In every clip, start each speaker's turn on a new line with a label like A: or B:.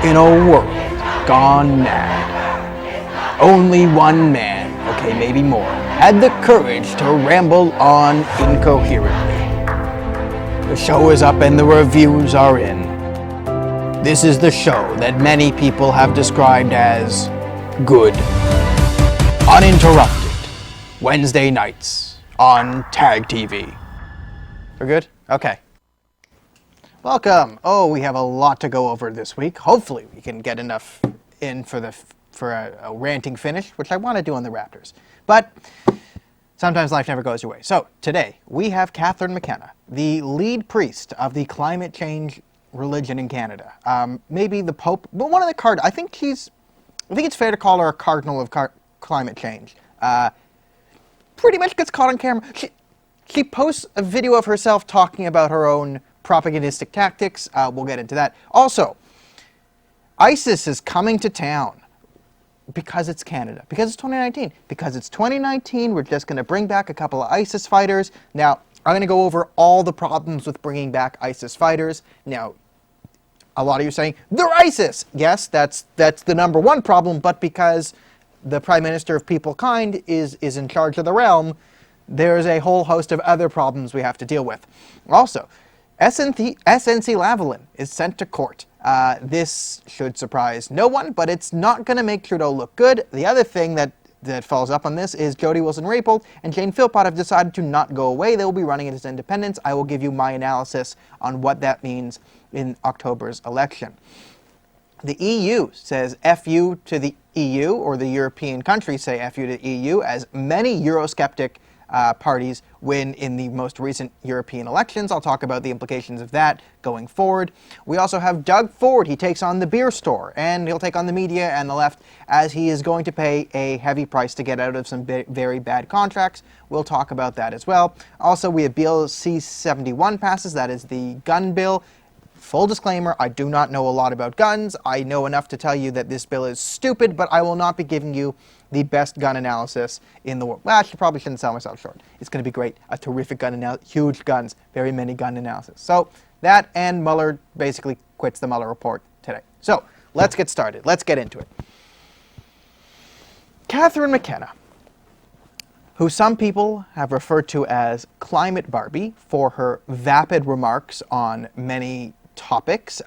A: In a world gone mad, only one man, okay, maybe more, had the courage to ramble on incoherently. The show is up and the reviews are in. This is the show that many people have described as good. Uninterrupted, Wednesday nights on Tag TV. We're good? Okay. Welcome. Oh, we have a lot to go over this week. Hopefully we can get enough in for a ranting finish, which I want to do on the Raptors. But sometimes life never goes your way. So today we have Catherine McKenna, the lead priest of the climate change religion in Canada. Maybe the Pope, but one of the I think it's fair to call her a cardinal of climate change. Pretty much gets caught on camera. She posts a video of herself talking about her own propagandistic tactics. We'll get into that. Also, ISIS is coming to town because it's Canada, because it's 2019. Because it's 2019, we're just going to bring back a couple of ISIS fighters. Now, I'm going to go over all the problems with bringing back ISIS fighters. Now, a lot of you are saying, they're ISIS! Yes, that's the number one problem, but because the Prime Minister of People Kind is in charge of the realm, there's a whole host of other problems we have to deal with. Also, SNC-Lavalin is sent to court. This should surprise no one, but it's not going to make Trudeau look good. The other thing that follows up on this is Jody Wilson-Raybould and Jane Phillpott have decided to not go away. They will be running as independents. I will give you my analysis on what that means in October's election. The EU says F you to the EU, or the European countries say F you to the EU, as many Eurosceptic parties win in the most recent European elections. I'll talk about the implications of that going forward. We also have Doug Ford. He takes on the beer store, and he'll take on the media and the left, as he is going to pay a heavy price to get out of some very bad contracts. We'll talk about that as well. Also, we have Bill C-71 passes. That is the gun bill. Full disclaimer, I do not know a lot about guns. I know enough to tell you that this bill is stupid, but I will not be giving you the best gun analysis in the world. Well, actually, probably shouldn't sell myself short. It's going to be great. A terrific gun analysis, huge guns, very many gun analysis. So that, and Muller basically quits the Muller report today. So let's get started. Let's get into it. Catherine McKenna, who some people have referred to as Climate Barbie for her vapid remarks on many topics,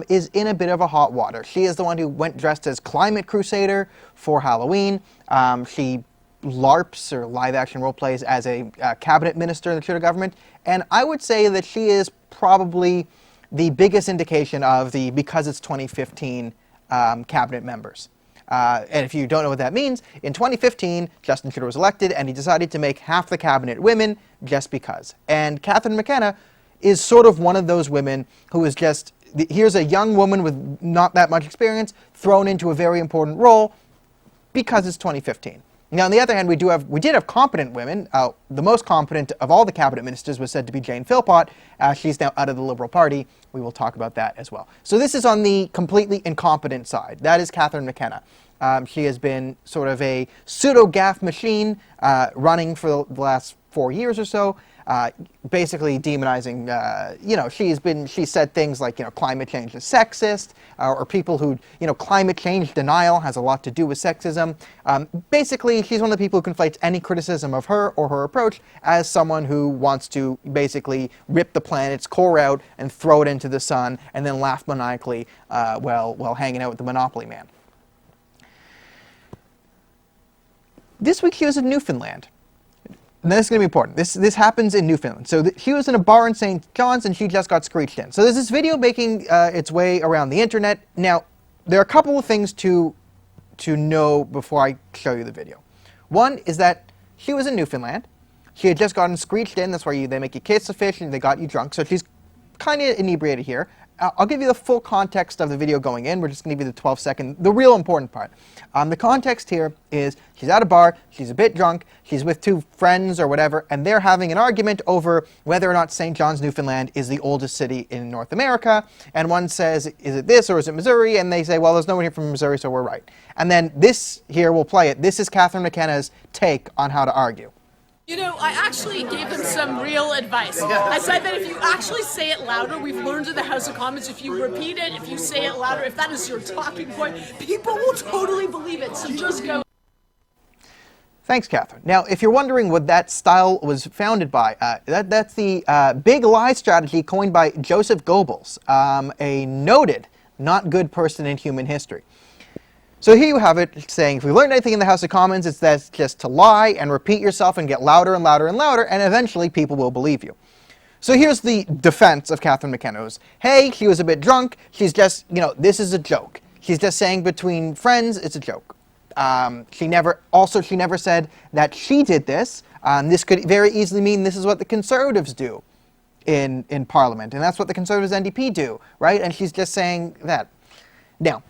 A: is in a bit of a hot water. She is the one who went dressed as Climate Crusader for Halloween. She LARPs, or live action role plays, as a cabinet minister in the Trudeau government, and I would say that she is probably the biggest indication of the because it's 2015 cabinet members. And if you don't know what that means, in 2015, Justin Trudeau was elected, and he decided to make half the cabinet women just because. And Catherine McKenna is sort of one of those women who is just, here's a young woman with not that much experience thrown into a very important role because it's 2015. Now, on the other hand, we did have competent women. The most competent of all the cabinet ministers was said to be Jane Phillpott. She's now out of the Liberal Party. We will talk about that as well. So this is on the completely incompetent side. That is Catherine McKenna. She has been sort of a pseudo-gaffe machine running for the last 4 years or so. Basically demonizing, she's said things like, climate change is sexist, or people who, climate change denial has a lot to do with sexism. Basically, she's one of the people who conflates any criticism of her or her approach as someone who wants to basically rip the planet's core out and throw it into the sun and then laugh maniacally while hanging out with the Monopoly man. This week she was in Newfoundland. And this is going to be important. This happens in Newfoundland. So she was in a bar in St. John's, and she just got screeched in. So there's this video making its way around the internet. Now, there are a couple of things to know before I show you the video. One is that she was in Newfoundland. She had just gotten screeched in. That's where they make you kiss a fish and they got you drunk. So she's kind of inebriated here. I'll give you the full context of the video going in. We're just going to give you the 12-second, the real important part. The context here is she's at a bar, she's a bit drunk, she's with two friends or whatever, and they're having an argument over whether or not St. John's, Newfoundland is the oldest city in North America. And one says, is it this or is it Missouri? And they say, well, there's no one here from Missouri, so we're right. And then this here, we'll play it. This is Catherine McKenna's take on how to argue.
B: You know, I actually gave them some real advice. I said that if you actually say it louder, we've learned in the House of Commons, if you repeat it, if you say it louder, if that is your talking point, people will totally believe it. So just go.
A: Thanks, Catherine. Now, if you're wondering what that style was founded by, that's the big lie strategy coined by Joseph Goebbels, a noted not good person in human history. So here you have it saying, if we learned anything in the House of Commons, it's that just to lie and repeat yourself and get louder and louder and louder, and eventually people will believe you. So here's the defense of Catherine McKenna. It was, hey, she was a bit drunk. She's just, this is a joke. She's just saying between friends, it's a joke. She never said that she did this. This could very easily mean this is what the Conservatives do in Parliament, and that's what the Conservatives NDP do, right? And she's just saying that. Now,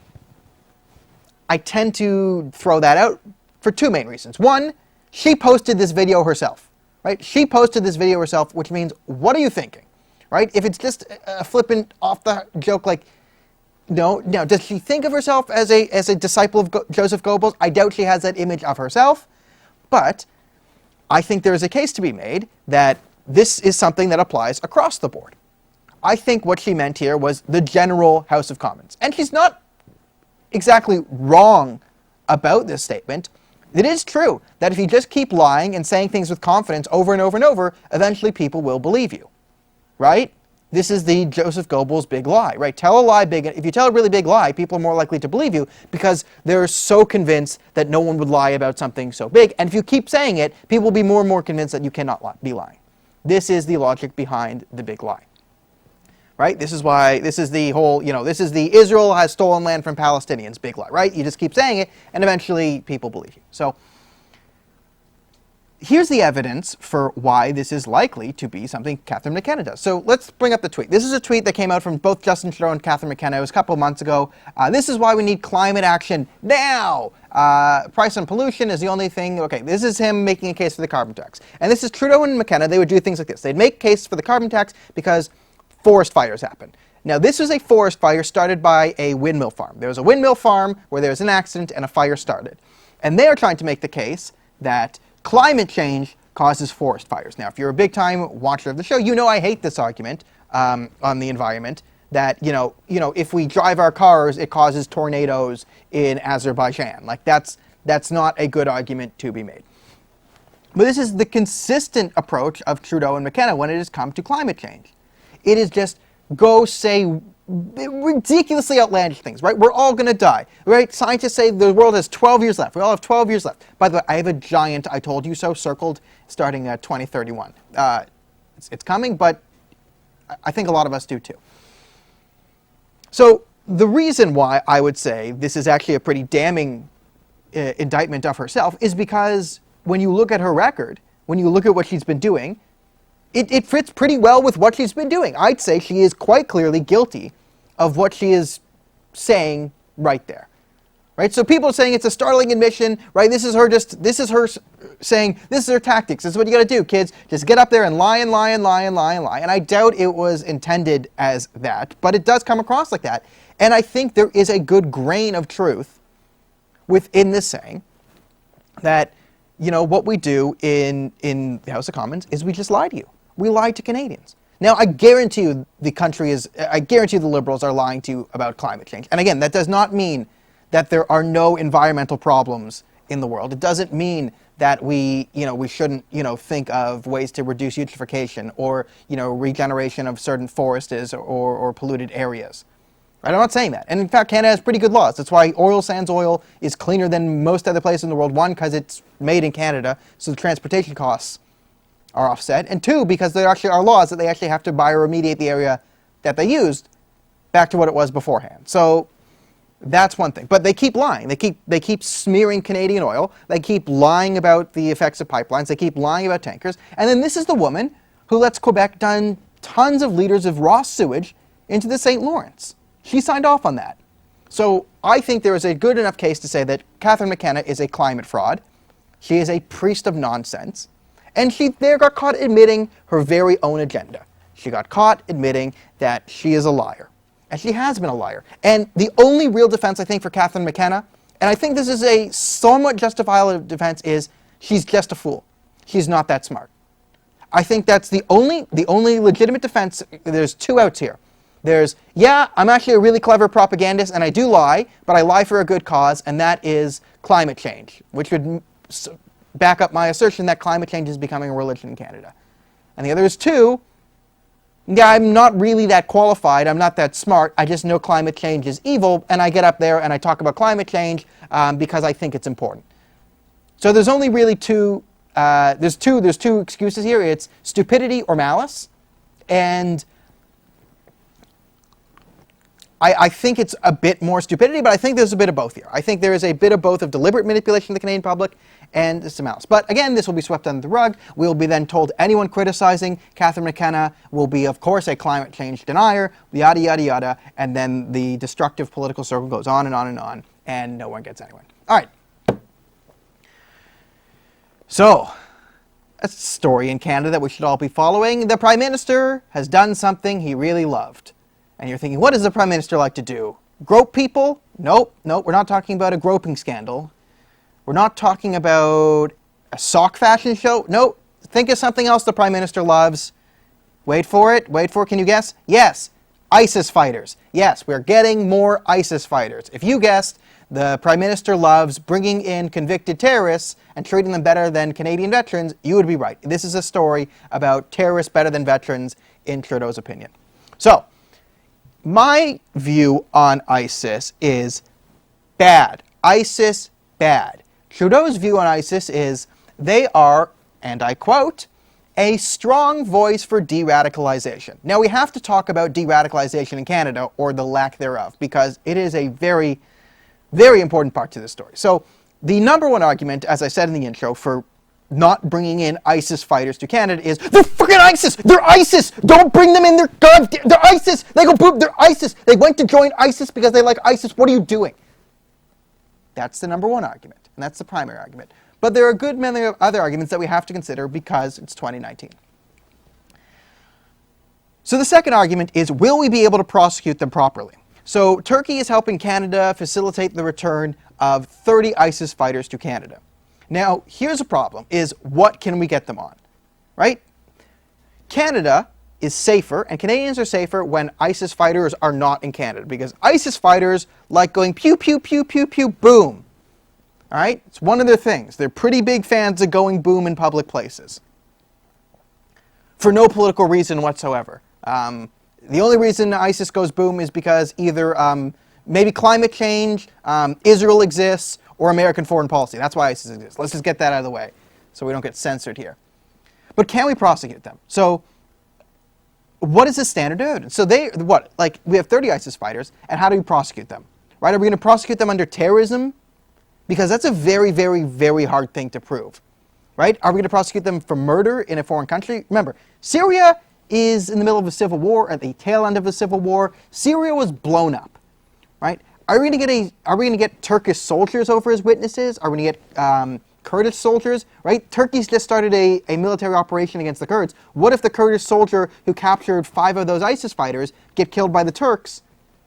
A: I tend to throw that out for two main reasons. One, she posted this video herself, right? She posted this video herself, which means, what are you thinking, right? If it's just a flippant off the joke, like, no, does she think of herself as a disciple of Joseph Goebbels? I doubt she has that image of herself, but I think there is a case to be made that this is something that applies across the board. I think what she meant here was the general House of Commons, and she's not exactly wrong about this statement. It is true that if you just keep lying and saying things with confidence over and over and over, eventually people will believe you, right? This is the Joseph Goebbels big lie, right? Tell a lie big. If you tell a really big lie, people are more likely to believe you because they're so convinced that no one would lie about something so big. And if you keep saying it, people will be more and more convinced that you cannot be lying. This is the logic behind the big lie. Right? This is why, this is the whole, this is the Israel has stolen land from Palestinians big lie, right? You just keep saying it, and eventually people believe you. So here's the evidence for why this is likely to be something Catherine McKenna does. So let's bring up the tweet. This is a tweet that came out from both Justin Trudeau and Catherine McKenna. It was a couple of months ago. This is why we need climate action now. Price on pollution is the only thing. Okay, this is him making a case for the carbon tax. And this is Trudeau and McKenna. They would do things like this. They'd make case for the carbon tax because forest fires happen. Now, this was a forest fire started by a windmill farm. There was a windmill farm where there was an accident and a fire started. And they are trying to make the case that climate change causes forest fires. Now, if you're a big-time watcher of the show, you know I hate this argument on the environment, that, if we drive our cars, it causes tornadoes in Azerbaijan. Like, that's not a good argument to be made. But this is the consistent approach of Trudeau and McKenna when it has come to climate change. It is just go say ridiculously outlandish things, right? We're all going to die, right? Scientists say the world has 12 years left. We all have 12 years left. By the way, I have a giant I told you so circled starting at 2031. It's coming, but I think a lot of us do too. So the reason why I would say this is actually a pretty damning indictment of herself is because when you look at her record, when you look at what she's been doing, it fits pretty well with what she's been doing. I'd say she is quite clearly guilty of what she is saying right there. Right? So people are saying it's a startling admission, right? This is her saying, this is her tactics. This is what you got to do, kids. Just get up there and lie and lie and lie and lie and lie. And I doubt it was intended as that, but it does come across like that. And I think there is a good grain of truth within this saying that, what we do in the House of Commons is we just lie to you. We lie to Canadians. Now, I guarantee you the Liberals are lying to you about climate change. And again, that does not mean that there are no environmental problems in the world. It doesn't mean that we shouldn't, think of ways to reduce eutrophication or, regeneration of certain forests or polluted areas. Right? I'm not saying that. And in fact, Canada has pretty good laws. That's why oil sands oil is cleaner than most other places in the world. One, because it's made in Canada, so the transportation costs are offset. And two, because there actually are laws that they actually have to bioremediate the area that they used back to what it was beforehand. So that's one thing. But they keep lying. They keep smearing Canadian oil. They keep lying about the effects of pipelines. They keep lying about tankers. And then this is the woman who lets Quebec dump tons of liters of raw sewage into the St. Lawrence. She signed off on that. So I think there is a good enough case to say that Catherine McKenna is a climate fraud. She is a priest of nonsense. And she there got caught admitting her very own agenda. She got caught admitting that she is a liar. And she has been a liar. And the only real defense, I think, for Catherine McKenna, and I think this is a somewhat justifiable defense, is she's just a fool. he's not that smart. I think that's the only legitimate defense. There's two outs here. There's, yeah, I'm actually a really clever propagandist and I do lie, but I lie for a good cause, and that is climate change, which would back up my assertion that climate change is becoming a religion in Canada. And the other is two, yeah, I'm not really that qualified, I'm not that smart, I just know climate change is evil, and I get up there and I talk about climate change because I think it's important. So there's only really there's two excuses here. It's stupidity or malice, and I think it's a bit more stupidity, but I think there's a bit of both here. I think there is a bit of both of deliberate manipulation of the Canadian public and some malice. But again, this will be swept under the rug. We'll be then told anyone criticizing Catherine McKenna will be, of course, a climate change denier, yada, yada, yada, and then the destructive political circle goes on and on and on, and no one gets anywhere. All right. So, a story in Canada that we should all be following. The Prime Minister has done something he really loved. And you're thinking, what does the Prime Minister like to do? Grope people? Nope, we're not talking about a groping scandal. We're not talking about a sock fashion show. Nope, think of something else the Prime Minister loves. Wait for it, can you guess? Yes, ISIS fighters. Yes, we're getting more ISIS fighters. If you guessed, the Prime Minister loves bringing in convicted terrorists and treating them better than Canadian veterans, you would be right. This is a story about terrorists better than veterans, in Trudeau's opinion. So, my view on ISIS is bad. ISIS, bad. Trudeau's view on ISIS is they are, and I quote, a strong voice for de-radicalization. Now, we have to talk about de-radicalization in Canada, or the lack thereof, because it is a very, very important part to this story. So, the number one argument, as I said in the intro, for not bringing in ISIS fighters to Canada is, they're freaking ISIS! They're ISIS! Don't bring them in! They're ISIS! They go boop! They're ISIS! They went to join ISIS because they like ISIS. What are you doing? That's the number one argument, and that's the primary argument. But there are a good many other arguments that we have to consider because it's 2019. So the second argument is, will we be able to prosecute them properly? So Turkey is helping Canada facilitate the return of 30 ISIS fighters to Canada. Now, here's a problem, is what can we get them on, right? Canada is safer, and Canadians are safer when ISIS fighters are not in Canada, because ISIS fighters like going pew, pew, pew, pew, pew, boom. All right? It's one of their things. They're pretty big fans of going boom in public places for no political reason whatsoever. The only reason ISIS goes boom is because either maybe climate change, Israel exists, or American foreign policy. That's why ISIS exists. Let's just get that out of the way so we don't get censored here. But can we prosecute them? So what is the standard of evidence? So we have 30 ISIS fighters, and how do we prosecute them? Right? Are we going to prosecute them under terrorism? Because that's a very, very, very hard thing to prove. Right? Are we going to prosecute them for murder in a foreign country? Remember, Syria is in the middle of a civil war, at the tail end of a civil war. Syria was blown up. Right? Are we going to get Turkish soldiers over as witnesses? Are we going to get Kurdish soldiers? Right? Turkey's just started a military operation against the Kurds. What if the Kurdish soldier who captured 5 of those ISIS fighters get killed by the Turks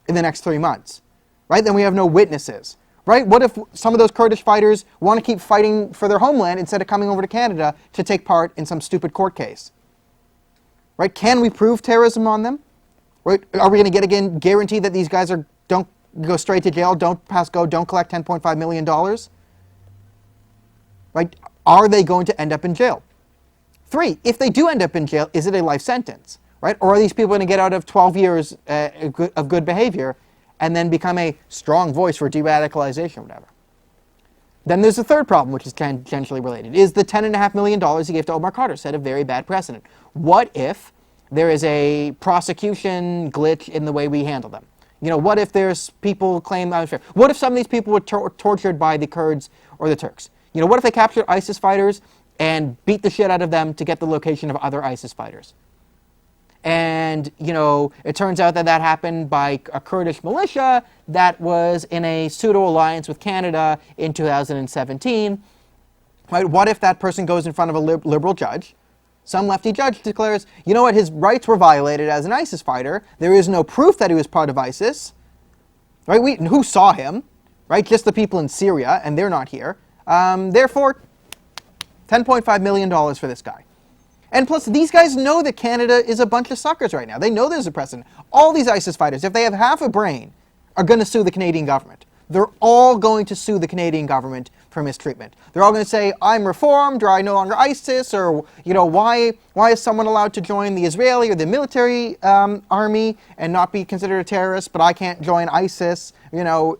A: in the next 3 months? Right? Then we have no witnesses. Right? What if some of those Kurdish fighters want to keep fighting for their homeland instead of coming over to Canada to take part in some stupid court case? Right? Can we prove terrorism on them? Right? Are we going to get again guarantee that these guys don't go straight to jail, don't pass go, don't collect $10.5 million? Right? Are they going to end up in jail? 3, if they do end up in jail, is it a life sentence? Right? Or are these people going to get out of 12 years of good behavior and then become a strong voice for de-radicalization or whatever? Then there's a third problem, which is tangentially related. Is the $10.5 million he gave to Omar Carter set a very bad precedent? What if there is a prosecution glitch in the way we handle them? You know, what if there's people claim unfair? What if some of these people were tortured by the Kurds or the Turks? You know, what if they captured ISIS fighters and beat the shit out of them to get the location of other ISIS fighters? And, you know, it turns out that happened by a Kurdish militia that was in a pseudo-alliance with Canada in 2017. Right? What if that person goes in front of a liberal judge? Some lefty judge declares, you know what, his rights were violated as an ISIS fighter. There is no proof that he was part of ISIS. Right? Who saw him? Right? Just the people in Syria, and they're not here. Therefore, $10.5 million for this guy. And plus, these guys know that Canada is a bunch of suckers right now. They know there's a precedent. All these ISIS fighters, if they have half a brain, are going to sue the Canadian government. They're all going to sue the Canadian government for mistreatment. They're all going to say, I'm reformed, or I no longer ISIS, or, you know, why is someone allowed to join the Israeli or the military army and not be considered a terrorist, but I can't join ISIS, you know,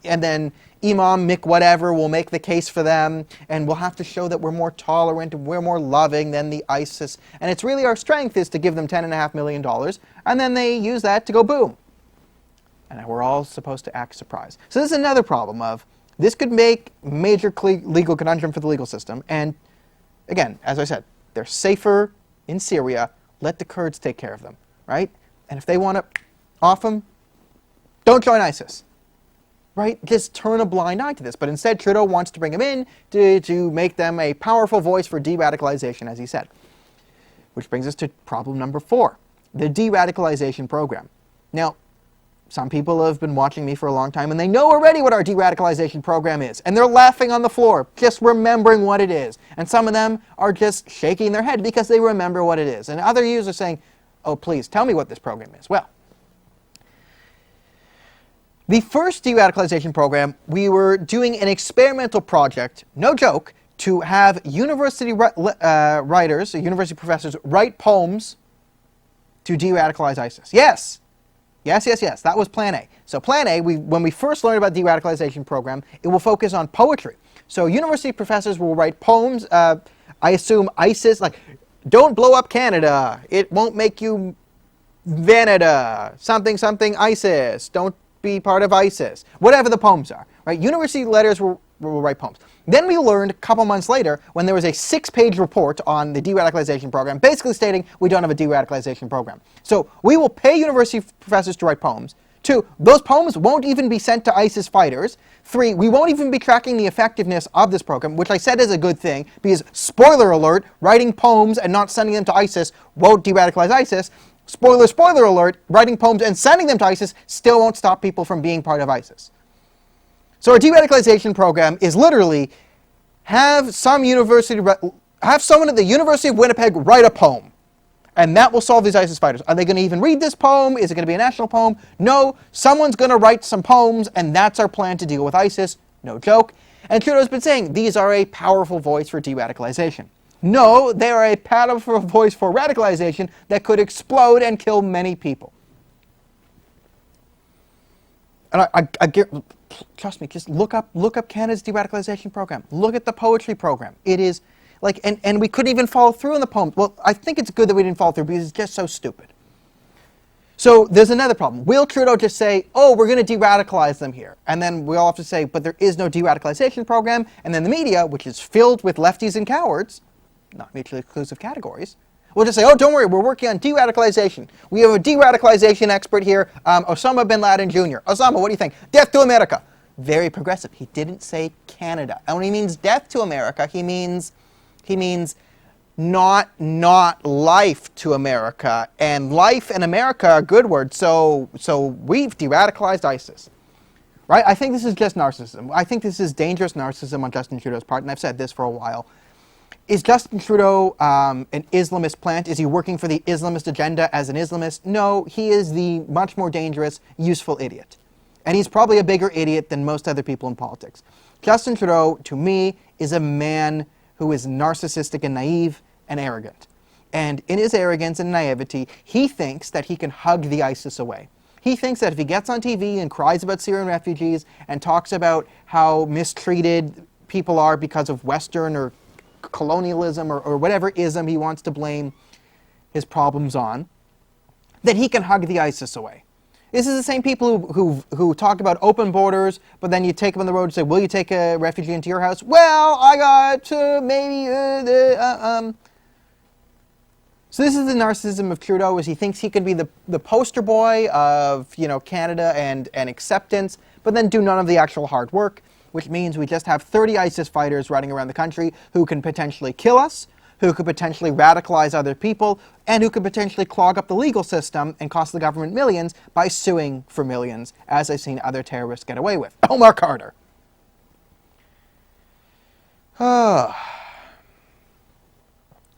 A: and then Imam Mick whatever will make the case for them, and we'll have to show that we're more tolerant and we're more loving than the ISIS. And it's really our strength is to give them $10.5 million, and then they use that to go boom. And we're all supposed to act surprised. So this is another problem of, this could make major legal conundrum for the legal system. And again, as I said, they're safer in Syria. Let the Kurds take care of them, right? And if they want to off them, don't join ISIS. Right? Just turn a blind eye to this. But instead, Trudeau wants to bring them in to make them a powerful voice for de-radicalization, as he said. Which brings us to problem number 4, the de-radicalization program. Now, some people have been watching me for a long time, and they know already what our de-radicalization program is. And they're laughing on the floor, just remembering what it is. And some of them are just shaking their head because they remember what it is. And other users are saying, oh, please, tell me what this program is. Well, the first de-radicalization program, we were doing an experimental project, no joke, to have university writers, university professors, write poems to de-radicalize ISIS. Yes. Yes, yes, yes. That was Plan A. So Plan A, when we first learned about the de-radicalization program, it will focus on poetry. So university professors will write poems. I assume ISIS, like, don't blow up Canada. It won't make you Canada. Something, something ISIS. Don't be part of ISIS. Whatever the poems are, right? University letters will write poems. Then we learned a couple months later when there was a 6-page report on the de-radicalization program basically stating we don't have a de-radicalization program. So we will pay university professors to write poems. 2, those poems won't even be sent to ISIS fighters. 3, we won't even be tracking the effectiveness of this program, which I said is a good thing because, spoiler alert, writing poems and not sending them to ISIS won't de-radicalize ISIS. Spoiler, spoiler alert, writing poems and sending them to ISIS still won't stop people from being part of ISIS. So our de-radicalization program is literally have someone at the University of Winnipeg write a poem. And that will solve these ISIS fighters. Are they going to even read this poem? Is it going to be a national poem? No, someone's going to write some poems, and that's our plan to deal with ISIS. No joke. And Trudeau's been saying these are a powerful voice for de-radicalization. No, they are a powerful voice for radicalization that could explode and kill many people. And I trust me, just look up Canada's de-radicalization program. Look at the poetry program. It is like, and we couldn't even follow through on the poems. Well, I think it's good that we didn't follow through because it's just so stupid. So there's another problem. Will Trudeau just say, oh, we're going to de-radicalize them here? And then we all have to say, but there is no de-radicalization program. And then the media, which is filled with lefties and cowards, not mutually exclusive categories, we'll just say, oh, don't worry, we're working on de-radicalization. We have a de-radicalization expert here, Osama bin Laden Jr. Osama, what do you think? Death to America. Very progressive. He didn't say Canada. And when he means death to America, he means not life to America. And life and America are good words, so we've de-radicalized ISIS. Right? I think this is just narcissism. I think this is dangerous narcissism on Justin Trudeau's part, and I've said this for a while. Is Justin Trudeau an Islamist plant? Is he working for the Islamist agenda as an Islamist? No, he is the much more dangerous, useful idiot. And he's probably a bigger idiot than most other people in politics. Justin Trudeau, to me, is a man who is narcissistic and naive and arrogant. And in his arrogance and naivety, he thinks that he can hug the ISIS away. He thinks that if he gets on TV and cries about Syrian refugees and talks about how mistreated people are because of Western or colonialism or whatever ism he wants to blame his problems on, that he can hug the ISIS away. This is the same people who talk about open borders, but then you take them on the road and say, will you take a refugee into your house? Well, I got maybe... So this is the narcissism of Trudeau, is he thinks he can be the poster boy of, you know, Canada and acceptance, but then do none of the actual hard work, which means we just have 30 ISIS fighters running around the country who can potentially kill us, who could potentially radicalize other people, and who could potentially clog up the legal system and cost the government millions by suing for millions, as I've seen other terrorists get away with. Omar Carter.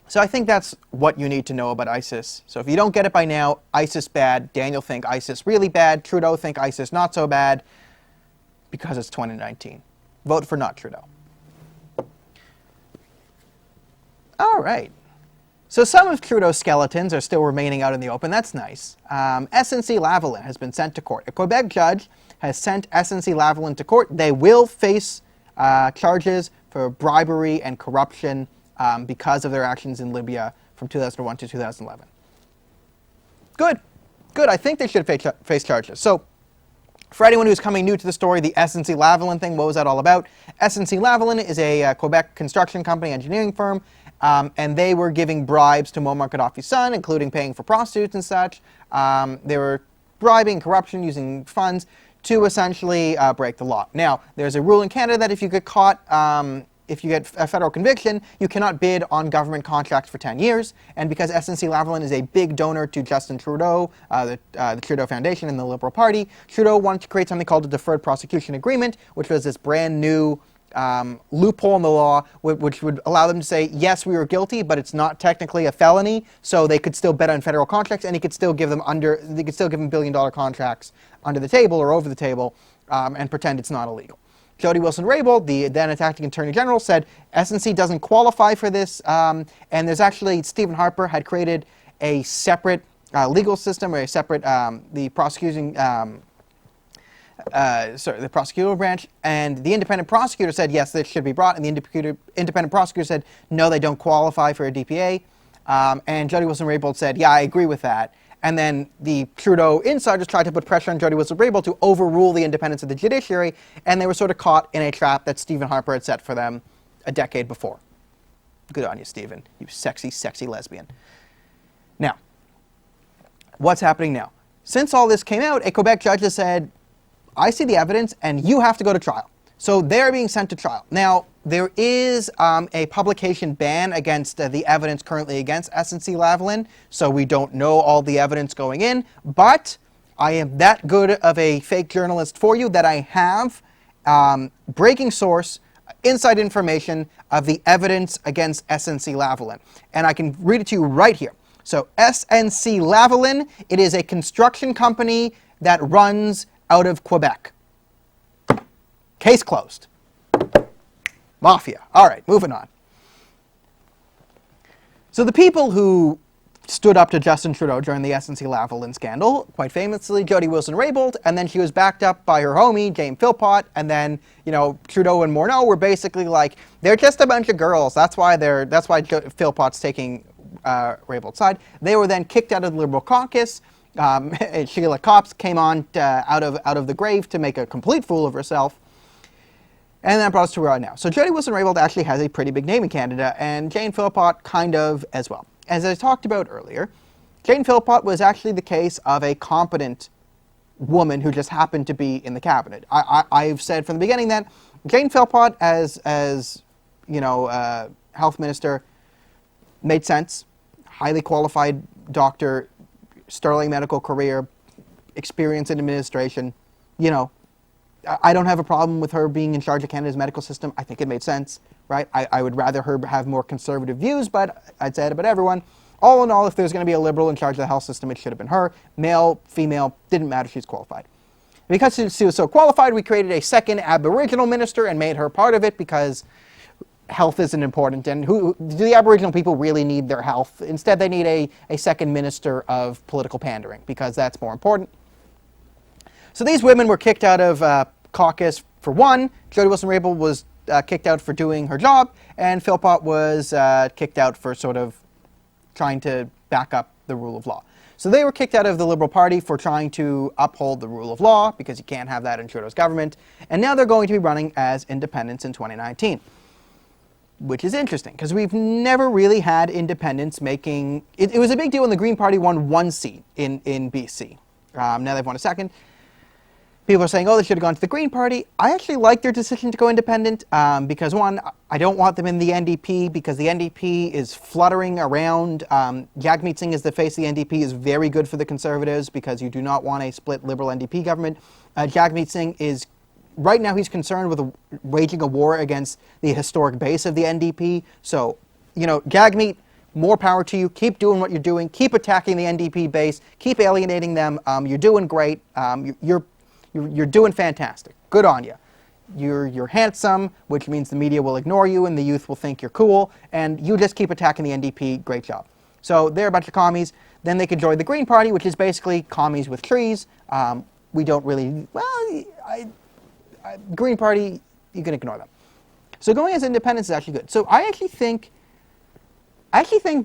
A: So I think that's what you need to know about ISIS. So if you don't get it by now, ISIS bad, Daniel think ISIS really bad, Trudeau think ISIS not so bad, because it's 2019. Vote for not Trudeau. All right. So some of Trudeau's skeletons are still remaining out in the open. That's nice. SNC-Lavalin has been sent to court. A Quebec judge has sent SNC-Lavalin to court. They will face charges for bribery and corruption because of their actions in Libya from 2001 to 2011. Good. Good. I think they should face charges. So for anyone who's coming new to the story, the SNC-Lavalin thing, what was that all about? SNC-Lavalin is a Quebec construction company, engineering firm, and they were giving bribes to Muammar Gaddafi's son, including paying for prostitutes and such. They were bribing, corruption, using funds to essentially break the law. Now, there's a rule in Canada that if you get caught, if you get a federal conviction, you cannot bid on government contracts for 10 years. And because SNC-Lavalin is a big donor to Justin Trudeau, the Trudeau Foundation and the Liberal Party, Trudeau wanted to create something called a deferred prosecution agreement, which was this brand new loophole in the law which would allow them to say, yes, we were guilty, but it's not technically a felony, so they could still bet on federal contracts, and he could still give them billion-dollar contracts under the table or over the table and pretend it's not illegal. Jody Wilson-Raybould, the then acting Attorney General, said SNC doesn't qualify for this, and there's actually, Stephen Harper had created a separate legal system, or a separate, the prosecutorial branch, and the independent prosecutor said, yes, this should be brought, and the independent prosecutor said, no, they don't qualify for a DPA, and Jody Wilson-Raybould said, yeah, I agree with that. And then the Trudeau insiders tried to put pressure on Jody Wilson-Raybould to overrule the independence of the judiciary, and they were sort of caught in a trap that Stephen Harper had set for them a decade before. Good on you, Stephen, you sexy, sexy lesbian. Now, what's happening now? Since all this came out, a Quebec judge has said, I see the evidence, and you have to go to trial. So they're being sent to trial. Now, there is a publication ban against the evidence currently against SNC-Lavalin, so we don't know all the evidence going in, but I am that good of a fake journalist for you that I have breaking source, inside information of the evidence against SNC-Lavalin. And I can read it to you right here. So SNC-Lavalin, it is a construction company that runs out of Quebec. Case closed. Mafia. All right, moving on. So the people who stood up to Justin Trudeau during the SNC-Lavalin scandal, quite famously, Jody Wilson-Raybould, and then she was backed up by her homie, Phillpott, and then, you know, Trudeau and Morneau were basically like, they're just a bunch of girls. That's why Phillpott's taking Raybould's side. They were then kicked out of the Liberal caucus. Sheila Copps came on out of the grave to make a complete fool of herself. And that brought us to where we are now. So Jody Wilson-Raybould actually has a pretty big name in Canada, and Jane Phillpott kind of as well. As I talked about earlier, Jane Phillpott was actually the case of a competent woman who just happened to be in the cabinet. I've said from the beginning that Jane Phillpott as you know, health minister made sense. Highly qualified doctor, sterling medical career, experience in administration, you know. I don't have a problem with her being in charge of Canada's medical system. I think it made sense, right? I would rather her have more conservative views, but I'd say it about everyone. All in all, if there's going to be a Liberal in charge of the health system, it should have been her. Male, female, didn't matter, she's qualified. Because she was so qualified, we created a second Aboriginal minister and made her part of it because health isn't important. And do the Aboriginal people really need their health? Instead, they need a second minister of political pandering because that's more important. So these women were kicked out of caucus for one. Jody Wilson-Raybould was kicked out for doing her job, and Phillpott was kicked out for sort of trying to back up the rule of law. So they were kicked out of the Liberal Party for trying to uphold the rule of law, because you can't have that in Trudeau's government, and now they're going to be running as independents in 2019. Which is interesting, because we've never really had independents making... It was a big deal when the Green Party won one seat in BC. Now they've won a second. People are saying, oh, they should have gone to the Green Party. I actually like their decision to go independent because, one, I don't want them in the NDP because the NDP is fluttering around. Jagmeet Singh is the face of the NDP, is very good for the Conservatives because you do not want a split Liberal NDP government. Jagmeet Singh is, right now he's concerned with waging a war against the historic base of the NDP. So, you know, Jagmeet more power to you. Keep doing what you're doing. Keep attacking the NDP base. Keep alienating them. You're doing great. You're doing fantastic. Good on you. You're handsome, which means the media will ignore you and the youth will think you're cool, and you just keep attacking the NDP. Great job. So they're a bunch of commies. Then they could join the Green Party, which is basically commies with trees. We don't really, well, Green Party, you can ignore them. So going as independents is actually good. So I actually think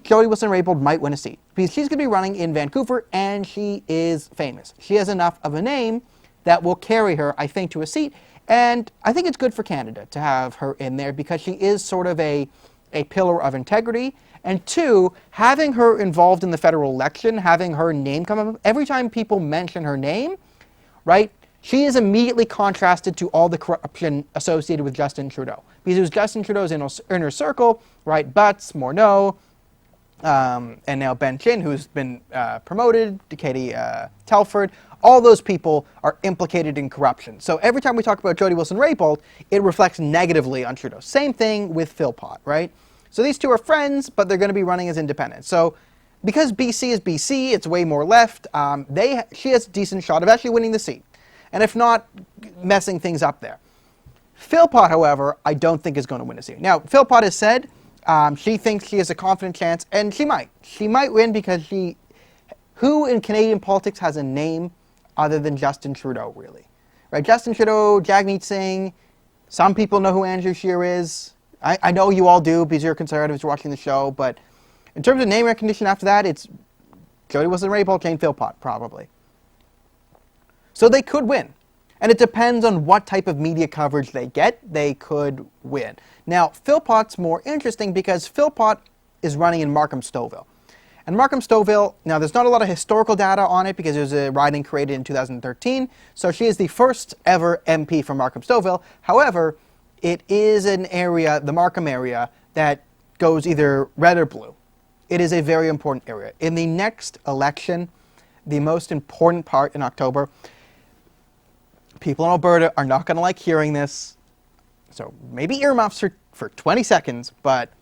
A: Jody Wilson-Raybould might win a seat, because she's going to be running in Vancouver, and she is famous. She has enough of a name that will carry her, I think, to a seat. And I think it's good for Canada to have her in there, because she is sort of a pillar of integrity. And two, having her involved in the federal election, having her name come up, every time people mention her name, right, she is immediately contrasted to all the corruption associated with Justin Trudeau. Because it was Justin Trudeau's inner circle, right, Butts, Morneau, and now Ben Chin, who's been promoted, to Katie Telford. All those people are implicated in corruption. So every time we talk about Jody Wilson-Raybould, it reflects negatively on Trudeau. Same thing with Phillpott, right? So these two are friends, but they're going to be running as independents. So because BC is BC, it's way more left, she has a decent shot of actually winning the seat. And if not, messing things up there. Phillpott, however, I don't think is going to win a seat. Now, Phillpott has said she thinks she has a confident chance, and she might. She might win because who in Canadian politics has a name other than Justin Trudeau, really? Right? Justin Trudeau, Jagmeet Singh, some people know who Andrew Scheer is. I know you all do because you're conservatives watching the show, but in terms of name recognition after that, it's Jody Wilson-Raybould, Jane Phillpott, probably. So they could win. And it depends on what type of media coverage they get, they could win. Now, Philpott's more interesting because Phillpott is running in Markham-Stouffville. And Markham-Stouffville, now there's not a lot of historical data on it because it was a riding created in 2013, so she is the first ever MP from Markham-Stouffville. However, it is an area, the Markham area, that goes either red or blue. It is a very important area. In the next election, the most important part in October, people in Alberta are not going to like hearing this, so maybe earmuffs for 20 seconds, but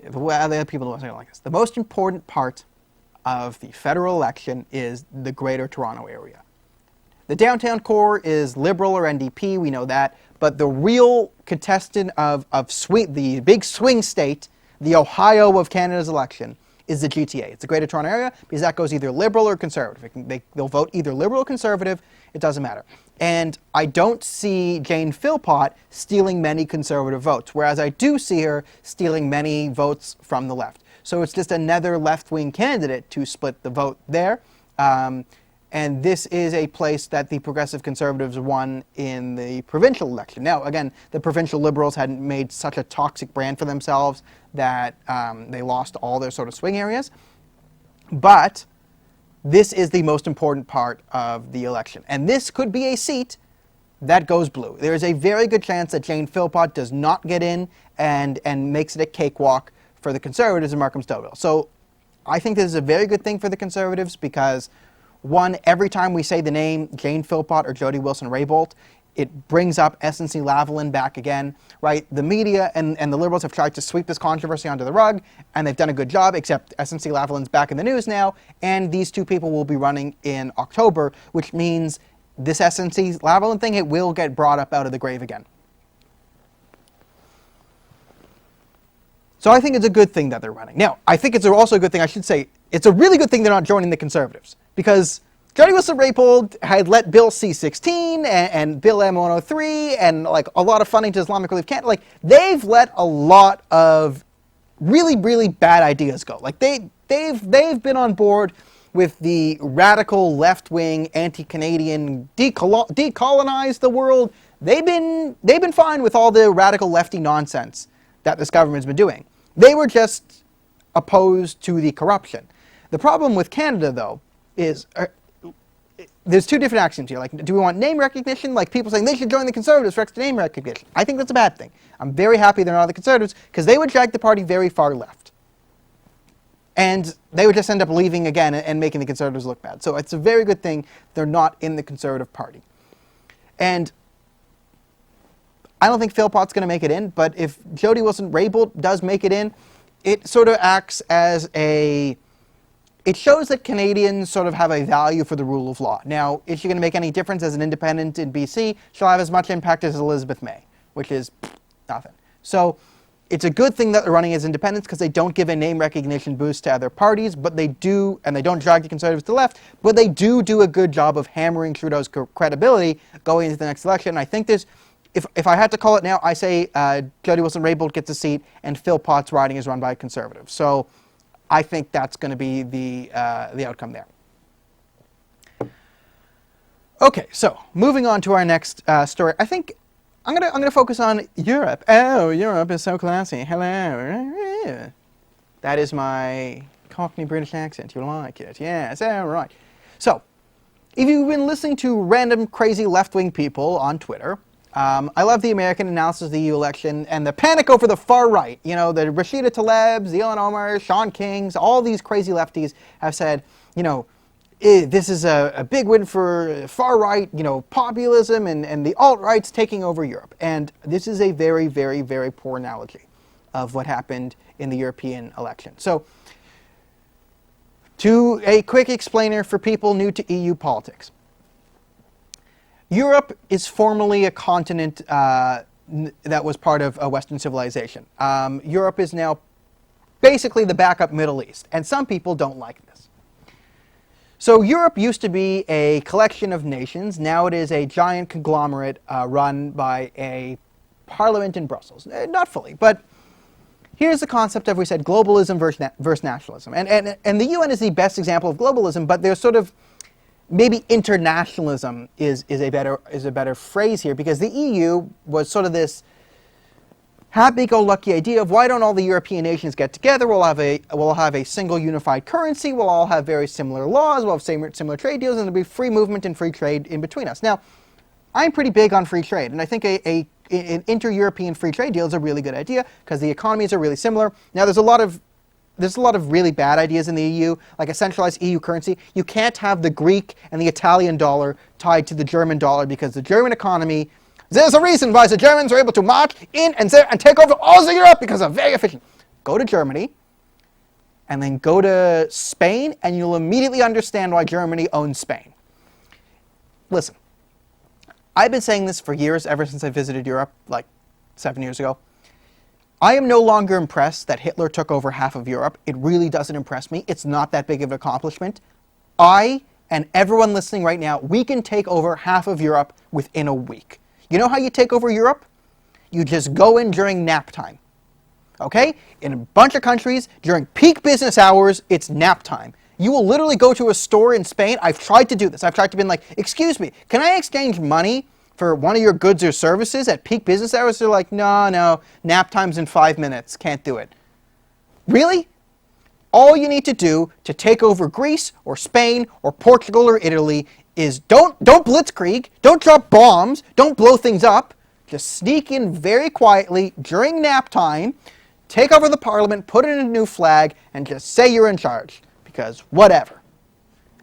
A: the other people are not going to like this. The most important part of the federal election is the Greater Toronto Area. The downtown core is Liberal or NDP, we know that, but the real contestant of the big swing state, the Ohio of Canada's election, is the GTA. It's the Greater Toronto Area because that goes either Liberal or Conservative. They'll vote either Liberal or Conservative, it doesn't matter. And I don't see Jane Phillpott stealing many Conservative votes, whereas I do see her stealing many votes from the left. So it's just another left-wing candidate to split the vote there. And this is a place that the Progressive Conservatives won in the provincial election. Now, again, the provincial Liberals had made such a toxic brand for themselves that they lost all their sort of swing areas. But this is the most important part of the election. And this could be a seat that goes blue. There is a very good chance that Jane Phillpott does not get in and makes it a cakewalk for the Conservatives in Markham-Stouffville. So I think this is a very good thing for the Conservatives because, one, every time we say the name Jane Phillpott or Jody Wilson-Raybould, it brings up SNC-Lavalin back again, right? The media and the Liberals have tried to sweep this controversy under the rug, and they've done a good job, except SNC-Lavalin's back in the news now, and these two people will be running in October, which means this SNC-Lavalin thing, it will get brought up out of the grave again. So I think it's a good thing that they're running. Now, I think it's also a good thing, I should say, it's a really good thing they're not joining the Conservatives, because Jody Wilson-Raybould had let Bill C-16 and Bill M-103 and like a lot of funding to Islamic Relief Canada, like they've let a lot of really, really bad ideas go. Like they've been on board with the radical left-wing, anti-Canadian, decolonize the world. They've been fine with all the radical lefty nonsense that this government's been doing. They were just opposed to the corruption. The problem with Canada, though, is there's two different axioms here. Like, do we want name recognition? Like people saying they should join the Conservatives for extra name recognition. I think that's a bad thing. I'm very happy they're not the Conservatives because they would drag the party very far left. And they would just end up leaving again and making the Conservatives look bad. So it's a very good thing they're not in the Conservative Party. And I don't think Philpott's going to make it in, but if Jody Wilson-Raybould does make it in, it sort of acts as a, it shows that Canadians sort of have a value for the rule of law. Now, is she going to make any difference as an independent in BC? She'll have as much impact as Elizabeth May, which is nothing. So it's a good thing that they're running as independents because they don't give a name recognition boost to other parties, but they do, and they don't drag the Conservatives to the left, but they do a good job of hammering Trudeau's credibility going into the next election. I think there's, if I had to call it now, I say Jody Wilson-Raybould gets a seat and Philpott's riding is run by a Conservative. So I think that's going to be the outcome there. Okay, so moving on to our next story. I think I'm gonna focus on Europe. Oh, Europe is so classy. Hello. That is my Cockney British accent. You like it? Yes. All right. So, if you've been listening to random crazy left-wing people on Twitter, I love the American analysis of the EU election and the panic over the far right. You know, the Rashida Tlaibs, the Ilhan Omar, Sean Kings, all these crazy lefties have said, you know, this is a big win for far right, you know, populism and the alt-right's taking over Europe. And this is a very, very, very poor analogy of what happened in the European election. So, to a quick explainer for people new to EU politics. Europe is formerly a continent that was part of Western civilization. Europe is now basically the backup Middle East, and some people don't like this. So Europe used to be a collection of nations. Now it is a giant conglomerate run by a parliament in Brussels. Not fully, but here's the concept of, we said, globalism versus nationalism. And the UN is the best example of globalism, but there's sort of, maybe internationalism is a better phrase here, because the EU was sort of this happy-go-lucky idea of, why don't all the European nations get together? We'll have a single unified currency. We'll all have very similar laws. We'll have similar trade deals, and there'll be free movement and free trade in between us. Now, I'm pretty big on free trade, and I think an inter-European free trade deal is a really good idea because the economies are really similar. Now, there's a lot of really bad ideas in the EU, like a centralized EU currency. You can't have the Greek and the Italian dollar tied to the German dollar, because the German economy, there's a reason why the Germans are able to march in and take over all of Europe, because they're very efficient. Go to Germany, and then go to Spain, and you'll immediately understand why Germany owns Spain. Listen, I've been saying this for years, ever since I visited Europe, like 7 years ago. I am no longer impressed that Hitler took over half of Europe. It really doesn't impress me. It's not that big of an accomplishment. I, and everyone listening right now, we can take over half of Europe within a week. You know how you take over Europe? You just go in during nap time. Okay? In a bunch of countries, during peak business hours, it's nap time. You will literally go to a store in Spain. I've tried to do this. I've tried to be like, excuse me, can I exchange money for one of your goods or services at peak business hours? They're like, no, nap time's in 5 minutes. Can't do it. Really? All you need to do to take over Greece or Spain or Portugal or Italy is don't blitzkrieg, don't drop bombs, don't blow things up. Just sneak in very quietly during nap time, take over the parliament, put in a new flag, and just say you're in charge. Because whatever.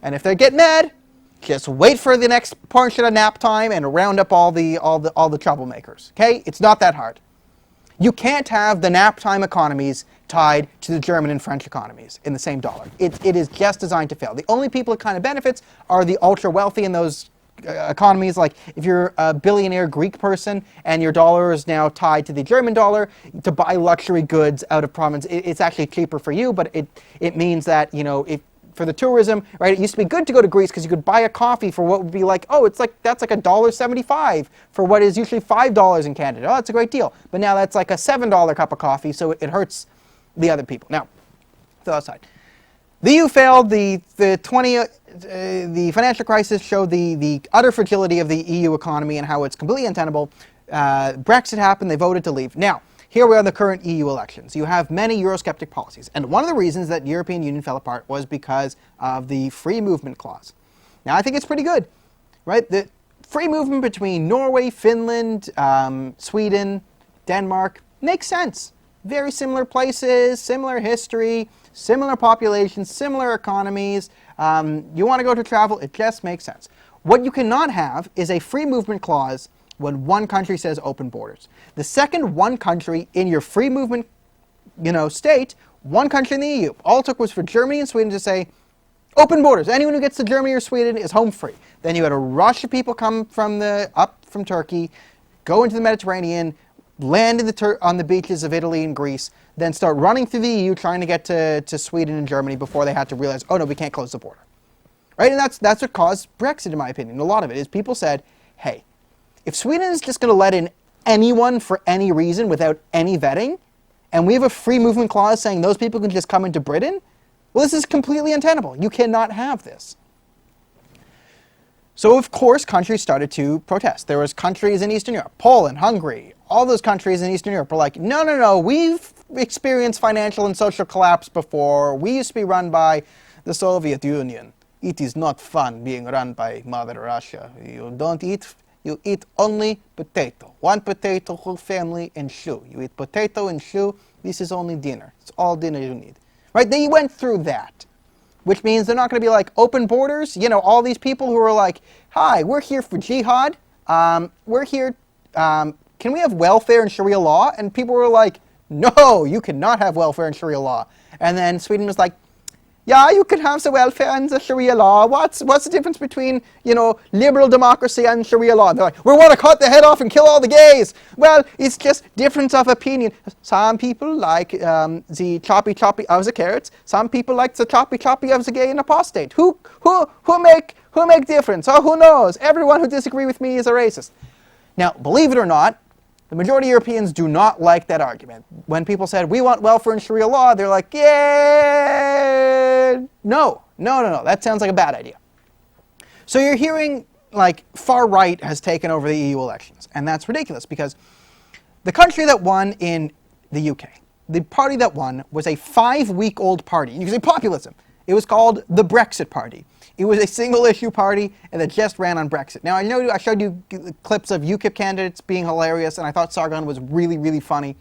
A: And if they get mad, just wait for the next portion of nap time and round up all the troublemakers. Okay? It's not that hard. You can't have the nap time economies tied to the German and French economies in the same dollar. It is just designed to fail. The only people it kind of benefits are the ultra wealthy in those economies. Like if you're a billionaire Greek person and your dollar is now tied to the German dollar, to buy luxury goods out of province, it's actually cheaper for you, but it means that, you know, for the tourism, right, it used to be good to go to Greece because you could buy a coffee for what would be like, oh, that's like $1.75 for what is usually $5 in Canada. Oh, that's a great deal. But now that's like a $7 cup of coffee, so it hurts the other people. Now, the other side. The EU failed. The financial crisis showed the utter fragility of the EU economy and how it's completely untenable. Brexit happened. They voted to leave. Now, here we are in the current EU elections. You have many Eurosceptic policies. And one of the reasons that the European Union fell apart was because of the free movement clause. Now, I think it's pretty good, right? The free movement between Norway, Finland, Sweden, Denmark makes sense. Very similar places, similar history, similar populations, similar economies. You want to go to travel, it just makes sense. What you cannot have is a free movement clause when one country says open borders. The second one country in your free movement, state one country in the EU. All it took was for Germany and Sweden to say, open borders. Anyone who gets to Germany or Sweden is home free. Then you had a rush of people come from up from Turkey, go into the Mediterranean, land on the beaches of Italy and Greece, then start running through the EU trying to get to Sweden and Germany before they had to realize, oh no, we can't close the border. Right? And that's what caused Brexit, in my opinion. A lot of it is people said, hey, if Sweden is just going to let in anyone for any reason without any vetting, and we have a free movement clause saying those people can just come into Britain, well, this is completely untenable. You cannot have this. So, of course, countries started to protest. There was countries in Eastern Europe, Poland, Hungary, all those countries in Eastern Europe were like, no, no, no, we've experienced financial and social collapse before. We used to be run by the Soviet Union. It is not fun being run by Mother Russia. You don't eat, you eat only potato. One potato, whole family, and shoe. You eat potato and shoe, this is only dinner. It's all dinner you need. Right? They went through that, which means they're not going to be like open borders. You know, all these people who are like, hi, we're here for jihad. We're here, can we have welfare and Sharia law? And people were like, no, you cannot have welfare and Sharia law. And then Sweden was like, yeah, you can have the welfare and the Sharia law. What's the difference between, you know, liberal democracy and Sharia law? And they're like, we want to cut the head off and kill all the gays. Well, it's just difference of opinion. Some people like the choppy of the carrots. Some people like the choppy of the gay and apostate. Who make difference? Oh, who knows? Everyone who disagrees with me is a racist. Now, believe it or not, the majority of Europeans do not like that argument. When people said, we want welfare and Sharia law, they're like, yeah, no, that sounds like a bad idea. So you're hearing, like, far right has taken over the EU elections. And that's ridiculous because the country that won in the UK, the party that won was a 5-week-old party. You can say populism. It was called the Brexit Party. It was a single-issue party, and that just ran on Brexit. Now, I know I showed you clips of UKIP candidates being hilarious, and I thought Sargon was really, really funny.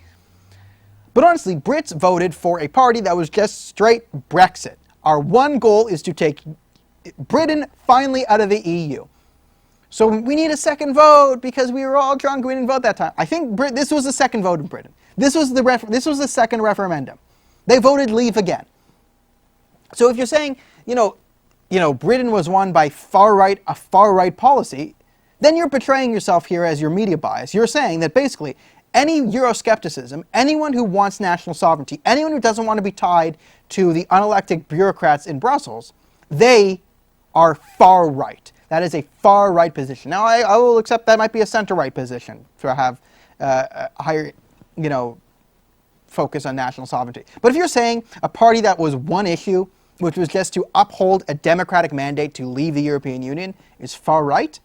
A: But honestly, Brits voted for a party that was just straight Brexit. Our one goal is to take Britain finally out of the EU. So we need a second vote because we were all drunk. We didn't vote that time. I think this was the second vote in Britain. This was the second referendum. They voted leave again. So if you're saying, you know, Britain was won by a far right policy, then you're betraying yourself here as your media bias. You're saying that basically any Euroscepticism, anyone who wants national sovereignty, anyone who doesn't want to be tied to the unelected bureaucrats in Brussels, they are far right. That is a far right position. Now, I will accept that might be a center right position to have a higher, focus on national sovereignty. But if you're saying a party that was one issue, which was just to uphold a democratic mandate to leave the European Union, is far right,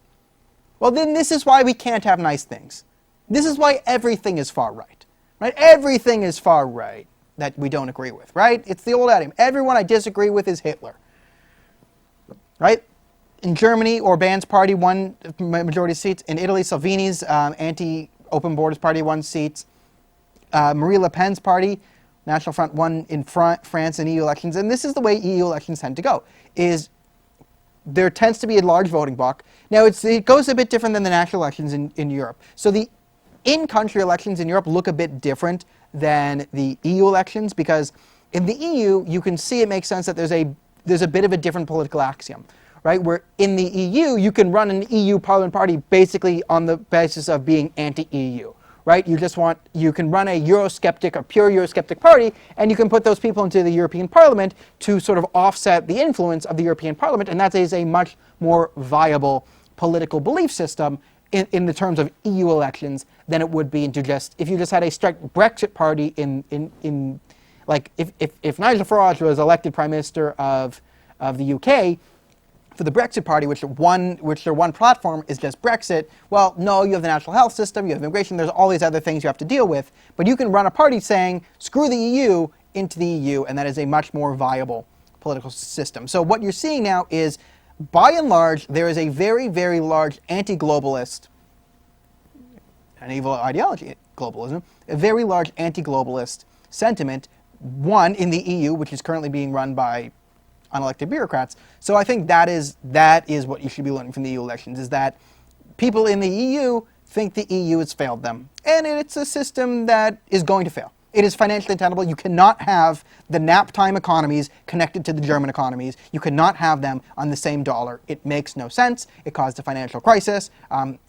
A: well then this is why we can't have nice things. This is why everything is far right, right? Everything is far right that we don't agree with, right? It's the old adage, everyone I disagree with is Hitler, right? In Germany, Orban's party won majority of seats. In Italy, Salvini's anti-open borders party won seats. Marie Le Pen's party, National Front, won in France in EU elections. And this is the way EU elections tend to go, is there tends to be a large voting bloc. Now, it goes a bit different than the national elections in Europe. So the in-country elections in Europe look a bit different than the EU elections, because in the EU, you can see it makes sense that there's a bit of a different political axiom, right? Where in the EU, you can run an EU Parliament party basically on the basis of being anti-EU. Right? You can run a Eurosceptic or pure Eurosceptic party, and you can put those people into the European Parliament to sort of offset the influence of the European Parliament, and that is a much more viable political belief system in the terms of EU elections than it would be if you just had a straight Brexit party like if Nigel Farage was elected Prime Minister of the UK, for the Brexit Party, which their one platform is just Brexit, well, no, you have the national health system, you have immigration, there's all these other things you have to deal with, but you can run a party saying, screw the EU into the EU, and that is a much more viable political system. So what you're seeing now is, by and large, there is a very, very large anti-globalist, an evil ideology, globalism, a very large anti-globalist sentiment, one in the EU, which is currently being run by unelected bureaucrats. So I think that is what you should be learning from the EU elections, is that people in the EU think the EU has failed them. And it's a system that is going to fail. It is financially untenable. You cannot have the nap time economies connected to the German economies. You cannot have them on the same dollar. It makes no sense. It caused a financial crisis.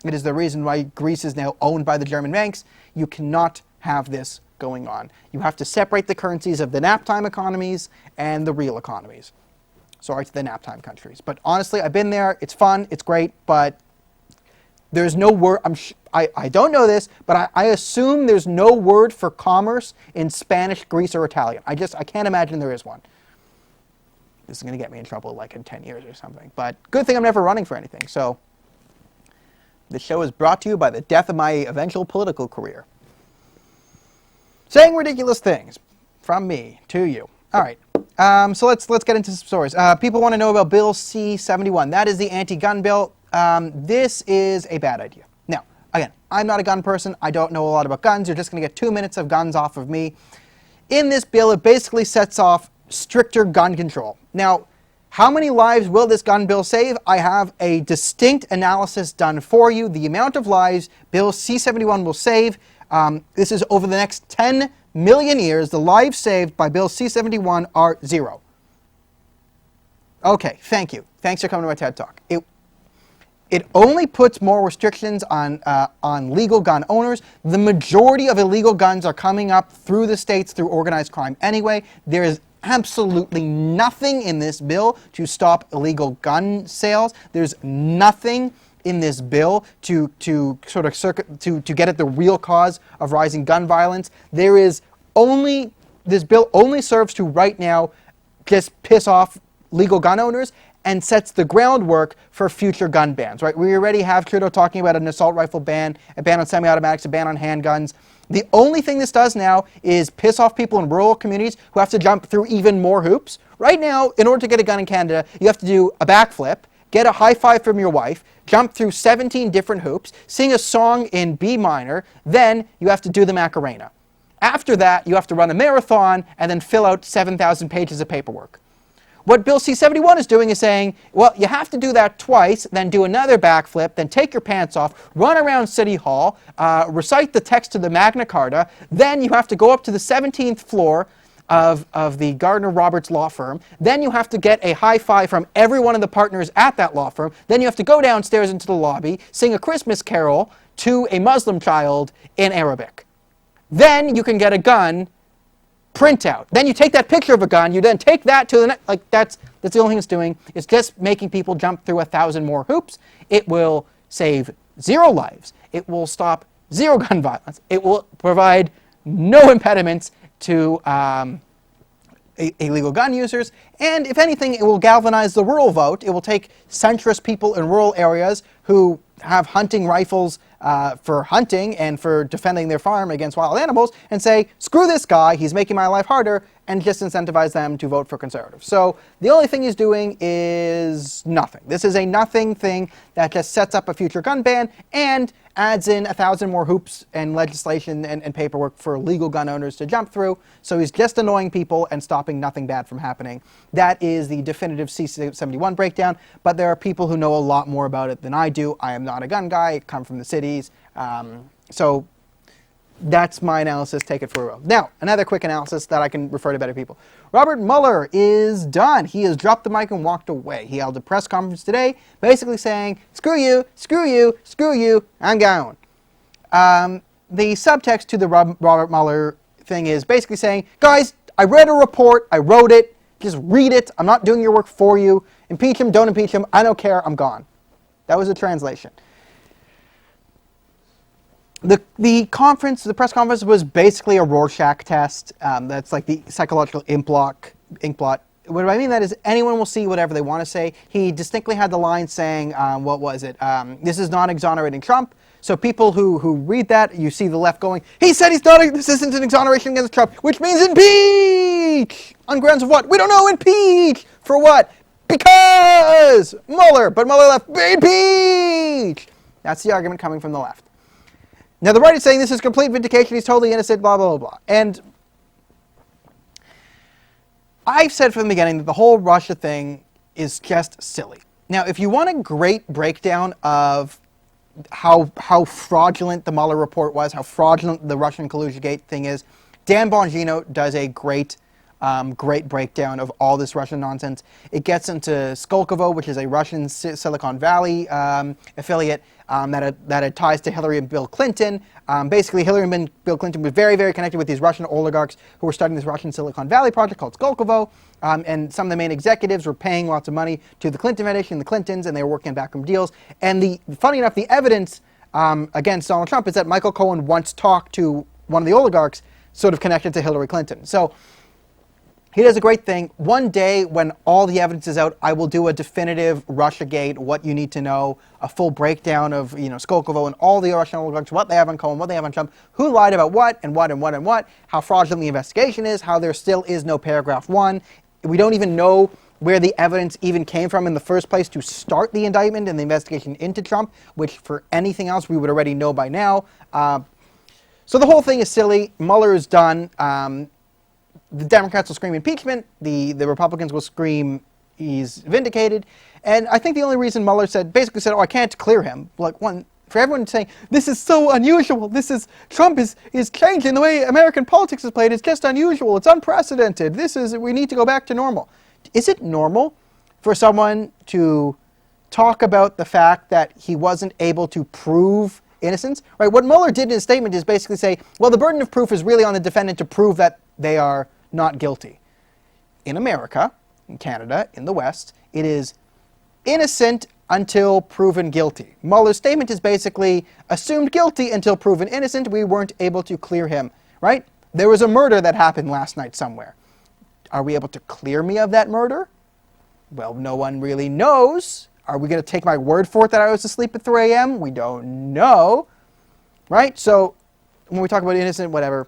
A: It is the reason why Greece is now owned by the German banks. You cannot have this going on. You have to separate the currencies of the nap time economies and the real economies. Sorry to the nap time countries. But honestly, I've been there. It's fun. It's great. But there's no word. I don't know this, but I assume there's no word for commerce in Spanish, Greece, or Italian. I can't imagine there is one. This is going to get me in trouble like in 10 years or something. But good thing I'm never running for anything. So this show is brought to you by the death of my eventual political career. Saying ridiculous things from me to you. All right. So let's get into some stories. People want to know about Bill C-71. That is the anti-gun bill. This is a bad idea. Now, again, I'm not a gun person. I don't know a lot about guns. You're just going to get 2 minutes of guns off of me. In this bill, it basically sets off stricter gun control. Now, how many lives will this gun bill save? I have a distinct analysis done for you. The amount of lives Bill C-71 will save. This is over the next 10 million years. The lives saved by Bill C-71 are 0. Okay, thank you. Thanks for coming to my TED Talk. It only puts more restrictions on legal gun owners. The majority of illegal guns are coming up through the states through organized crime anyway. There is absolutely nothing in this bill to stop illegal gun sales. There's nothing in this bill to get at the real cause of rising gun violence. This bill only serves to right now just piss off legal gun owners and sets the groundwork for future gun bans, right? We already have Trudeau talking about an assault rifle ban, a ban on semi-automatics, a ban on handguns. The only thing this does now is piss off people in rural communities who have to jump through even more hoops. Right now, in order to get a gun in Canada, you have to do a backflip, get a high five from your wife, jump through 17 different hoops, sing a song in B minor, then you have to do the Macarena. After that, you have to run a marathon and then fill out 7,000 pages of paperwork. What Bill C-71 is doing is saying, well, you have to do that twice, then do another backflip, then take your pants off, run around City Hall, recite the text of the Magna Carta, then you have to go up to the 17th floor of the Gardner Roberts law firm, then you have to get a high five from every one of the partners at that law firm, then you have to go downstairs into the lobby, sing a Christmas carol to a Muslim child in Arabic. Then you can get a gun printout. Then you take that picture of a gun, you then take that to the next, that's the only thing it's doing. It's just making people jump through 1,000 more hoops. It will save 0 lives. It will stop 0 gun violence. It will provide no impediments to illegal gun users. And if anything, it will galvanize the rural vote. It will take centrist people in rural areas who have hunting rifles for hunting and for defending their farm against wild animals and say, screw this guy, he's making my life harder, and just incentivize them to vote for conservatives. So the only thing he's doing is nothing. This is a nothing thing that just sets up a future gun ban and adds in 1,000 more hoops and legislation and paperwork for legal gun owners to jump through. So he's just annoying people and stopping nothing bad from happening. That is the definitive C-71 breakdown, but there are people who know a lot more about it than I do. I am not a gun guy, I come from the cities. So that's my analysis, take it for a roll. Now, another quick analysis that I can refer to better people. Robert Mueller is done. He has dropped the mic and walked away. He held a press conference today basically saying, screw you, screw you, screw you, I'm going. The subtext to the Robert Mueller thing is basically saying, guys, I read a report, I wrote it, just read it, I'm not doing your work for you. Impeach him, don't impeach him, I don't care, I'm gone. That was a translation. The press conference was basically a Rorschach test. That's like the psychological ink blot. What I mean that is anyone will see whatever they want to say. He distinctly had the line saying, what was it? This is not exonerating Trump. So people who read that, you see the left going, he said this isn't an exoneration against Trump, which means impeach! On grounds of what? We don't know, impeach! For what? Because Mueller, but Mueller left, impeach! That's the argument coming from the left. Now, the right is saying this is complete vindication, he's totally innocent, blah, blah, blah, blah. And I've said from the beginning that the whole Russia thing is just silly. Now, if you want a great breakdown of how fraudulent the Mueller report was, how fraudulent the Russian Collusiogate thing is, Dan Bongino does a great breakdown of all this Russian nonsense. It gets into Skolkovo, which is a Russian Silicon Valley affiliate that had ties to Hillary and Bill Clinton. Basically, Hillary and Bill Clinton were very, very connected with these Russian oligarchs who were starting this Russian Silicon Valley project called Skolkovo. And some of the main executives were paying lots of money to the Clinton Foundation and the Clintons, and they were working on backroom deals. And funny enough, the evidence against Donald Trump is that Michael Cohen once talked to one of the oligarchs sort of connected to Hillary Clinton. So he does a great thing. One day when all the evidence is out, I will do a definitive Russiagate, what you need to know, a full breakdown of Skolkovo and all the Russian oligarchs, what they have on Cohen, what they have on Trump, who lied about what and what and what and what, how fraudulent the investigation is, how there still is no paragraph 1. We don't even know where the evidence even came from in the first place to start the indictment and the investigation into Trump, which for anything else we would already know by now. So the whole thing is silly. Mueller is done. The Democrats will scream impeachment. The Republicans will scream he's vindicated. And I think the only reason Mueller basically said, oh, I can't clear him. Like, for everyone saying, this is so unusual. Trump is changing the way American politics is played. It's just unusual. It's unprecedented. We need to go back to normal. Is it normal for someone to talk about the fact that he wasn't able to prove innocence? Right? What Mueller did in his statement is basically say, well, the burden of proof is really on the defendant to prove that they are not guilty. In America, in Canada, in the West, it is innocent until proven guilty. Mueller's statement is basically assumed guilty until proven innocent. We weren't able to clear him, right? There was a murder that happened last night somewhere. Are we able to clear me of that murder? Well, no one really knows. Are we going to take my word for it that I was asleep at 3 a.m.? We don't know, right? So when we talk about innocent, whatever,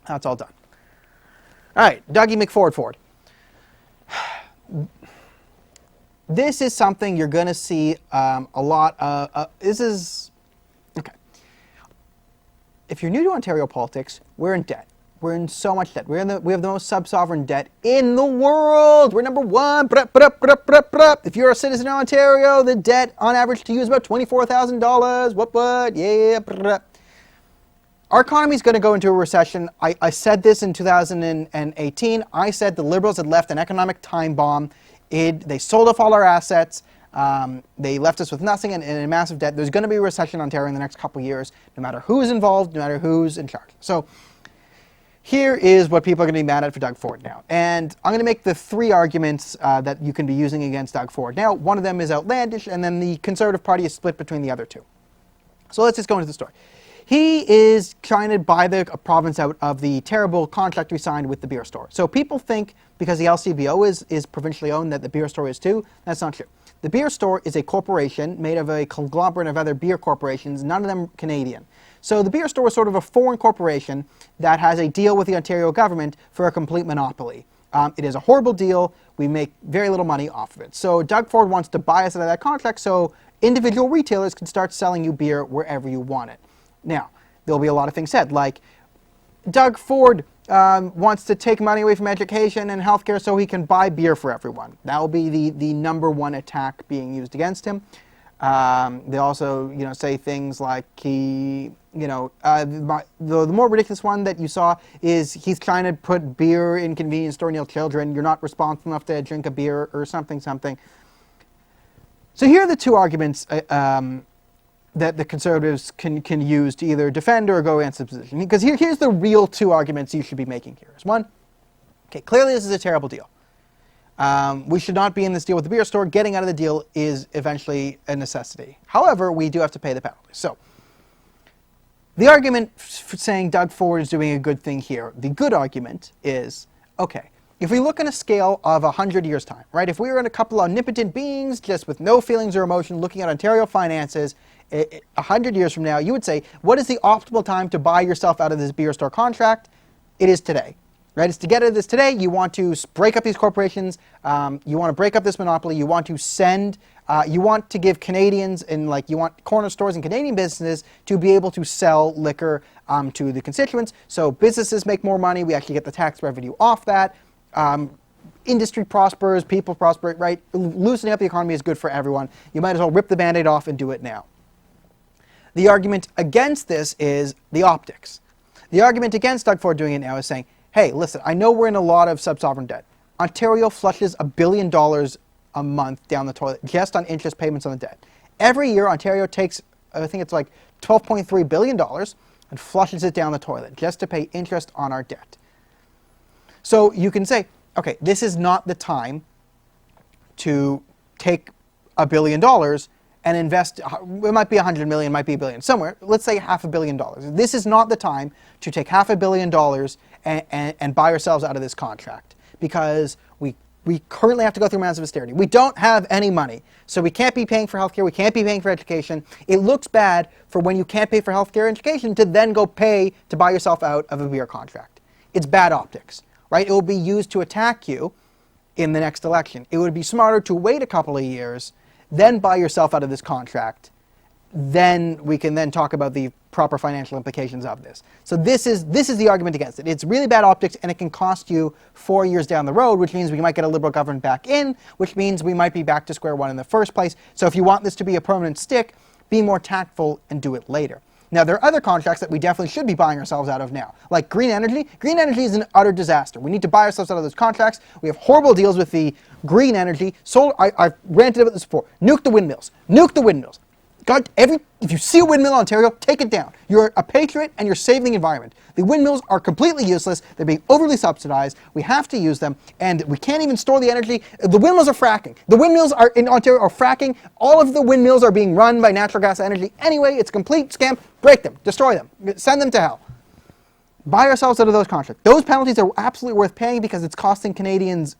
A: that's all done. All right, Dougie McFord. This is something you're going to see a lot of. Okay. If you're new to Ontario politics, we're in debt. We're in so much debt. We have the most sub-sovereign debt in the world. We're number 1. If you're a citizen in Ontario, the debt on average to you is about $24,000. What? Yeah. Our economy is going to go into a recession. I said this in 2018. I said the Liberals had left an economic time bomb. They sold off all our assets. They left us with nothing and a massive debt. There's going to be a recession in Ontario in the next couple of years, no matter who's involved, no matter who's in charge. So here is what people are going to be mad at for Doug Ford now. And I'm going to make the 3 arguments that you can be using against Doug Ford. Now, one of them is outlandish, and then the Conservative Party is split between the other 2. So let's just go into the story. He is trying to buy the province out of the terrible contract we signed with the beer store. So people think because the LCBO is provincially owned that the beer store is too. That's not true. The beer store is a corporation made of a conglomerate of other beer corporations, none of them Canadian. So the beer store is sort of a foreign corporation that has a deal with the Ontario government for a complete monopoly. It is a horrible deal. We make very little money off of it. So Doug Ford wants to buy us out of that contract so individual retailers can start selling you beer wherever you want it. Now, there'll be a lot of things said, like Doug Ford wants to take money away from education and healthcare so he can buy beer for everyone. That will be the number 1 attack being used against him. They also, say things like the more ridiculous one that you saw is he's trying to put beer in convenience store near children. You're not responsible enough to drink a beer or something. So here are the 2 arguments that the Conservatives can use to either defend or go against the position. Because here's the real 2 arguments you should be making here. One, okay, clearly this is a terrible deal. We should not be in this deal with the beer store. Getting out of the deal is eventually a necessity. However, we do have to pay the penalty. So the argument for saying Doug Ford is doing a good thing here, the good argument is, okay, if we look on a scale of 100 years' time, right? If we were in a couple of omnipotent beings just with no feelings or emotion looking at Ontario finances, 100 years from now, you would say, what is the optimal time to buy yourself out of this beer store contract? It is today. Right? It's to get out of this today. You want to break up these corporations. You want to break up this monopoly. You want to give Canadians you want corner stores and Canadian businesses to be able to sell liquor to the constituents. So businesses make more money. We actually get the tax revenue off that. Industry prospers. People prosper. Right? Loosening up the economy is good for everyone. You might as well rip the Band-Aid off and do it now. The argument against this is the optics. The argument against Doug Ford doing it now is saying, hey, listen, I know we're in a lot of sub-sovereign debt. Ontario flushes $1 billion a month down the toilet just on interest payments on the debt. Every year, Ontario takes, I think it's like $12.3 billion and flushes it down the toilet just to pay interest on our debt. So you can say, okay, this is not the time to take $1 billion and invest, it might be 100 million, it might be $1 billion, somewhere, let's say $500 million. This is not the time to take $500 million and buy ourselves out of this contract, because we currently have to go through massive austerity. We don't have any money, so we can't be paying for healthcare, we can't be paying for education. It looks bad for when you can't pay for healthcare and education to then go pay to buy yourself out of a beer contract. It's bad optics, right? It will be used to attack you in the next election. It would be smarter to wait a couple of years, then buy yourself out of this contract. Then we can then talk about the proper financial implications of this. So this is the argument against it. It's really bad optics, and it can cost you 4 years down the road, which means we might get a Liberal government back in, which means we might be back to square one in the first place. So if you want this to be a permanent stick, be more tactful and do it later. Now, there are other contracts that we definitely should be buying ourselves out of now, like green energy. Green energy is an utter disaster. We need to buy ourselves out of those contracts. We have horrible deals with the green energy. Solar, I've ranted about this before. Nuke the windmills. Nuke the windmills. God, if you see a windmill in Ontario, take it down. You're a patriot and you're saving the environment. The windmills are completely useless. They're being overly subsidized. We have to use them, and we can't even store the energy. The windmills are fracking. The windmills are in Ontario are fracking. All of the windmills are being run by natural gas energy anyway. It's a complete scam. Break them. Destroy them. Send them to hell. Buy ourselves out of those contracts. Those penalties are absolutely worth paying because it's costing Canadians